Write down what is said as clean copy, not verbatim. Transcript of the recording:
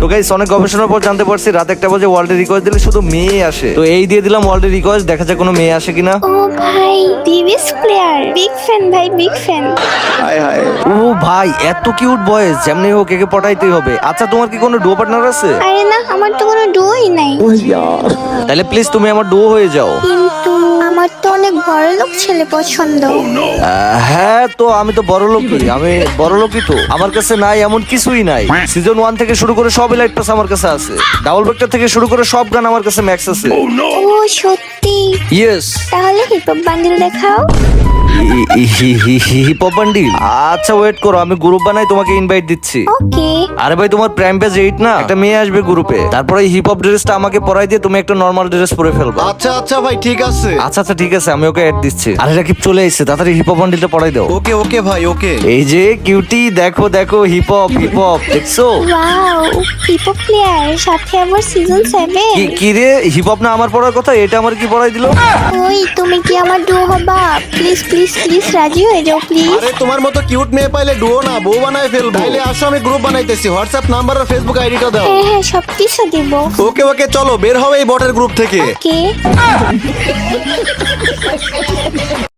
তো গাইস অনেক গবেষণার পর জানতে পারছি রাত 1টা বাজে ওয়ার্ল্ডে রিকোয়েস্ট দিলে শুধু মেয়ে আসে। তো এই দিয়ে দিলাম ওয়ার্ল্ডে রিকোয়েস্ট, দেখা যাক কোনো মেয়ে আসে কিনা। ও ভাই টিভিস প্লেয়ার, বিগ ফ্যান ভাই, বিগ ফ্যান। ও ভাই এত কিউট বয়েস, যেমনি হোক একে পটাইতেই হবে। আচ্ছা তোমার কি কোনো ডুও পার্টনার আছে? আরে না, আমার তো কোনো ডুই নাই। তাহলে প্লিজ তুমি আমার ডুও হয়ে যাও। কিন্তু আমার তো অনেক বড় লোক ছেলে পছন্দ। হ্যাঁ তো আমি তো বড় লোকই, আমি বড় লোকই তো। আমার কাছে নাই এমন কিছুই নাই। সিজন 1 থেকে শুরু করে সব লাইট পাস আমার কাছে আছে। ডাবল ভেক্টর থেকে শুরু করে সব গান আমার কাছে ম্যাক্স আছে। ও সত্যি? ইয়েস। তাহলে হিপ হপ বান্ডিল দেখাও। Hip hop bundle? আচ্ছা ওয়েট করো, আমি গ্রুপ বানাই তোমাকে ইনভাইট দিচ্ছি। ওকে। আরে ভাই তোমার প্রাইম পেজ 8 না, একটা মেয়ে আসবে গ্রুপে, তারপরে হিপ হপ ড্রেসটা আমাকে পরাই দিয়ে তুমি একটা নরমাল ড্রেস পরে ফেলবা। আচ্ছা আচ্ছা ভাই ঠিক আছে। আচ্ছা আচ্ছা ঠিক আছে, আমি ওকে অ্যাড দিচ্ছি। আরে রাকিব চলে এসেছে, তাড়াতাড়ি হিপ হপ বান্ডিলটা পরাই দাও। ওকে ওকে ভাই ওকে। এই যে কিউটি, দেখো দেখো হিপ হপ দেখছো? ওয়াও, হিপ হপ প্লেয়ার, সাথে আবার সিজন 7। কি রে, হিপ হপ না আমার পড়ার কথা, এটা আমার কি পড়াই দিল? ওই তুমি কি আমার ডু হবা? প্লিজ প্লিজ প্লিজ রাজি হয়ে যাও প্লিজ। আরে তোমার মতো কিউট মেয়ে পাইলে ডুও না বউ বানায় ফেলবো। তাইলে আসো আমি গ্রুপ বানাইতেছি, হোয়াটসঅ্যাপ নাম্বার আর ফেসবুক আইডিটা দাও। হ্যাঁ হ্যাঁ, সব কিছু দিব। ওকে ওকে চলো বের হবে এই বটের গ্রুপ থেকে। ওকে।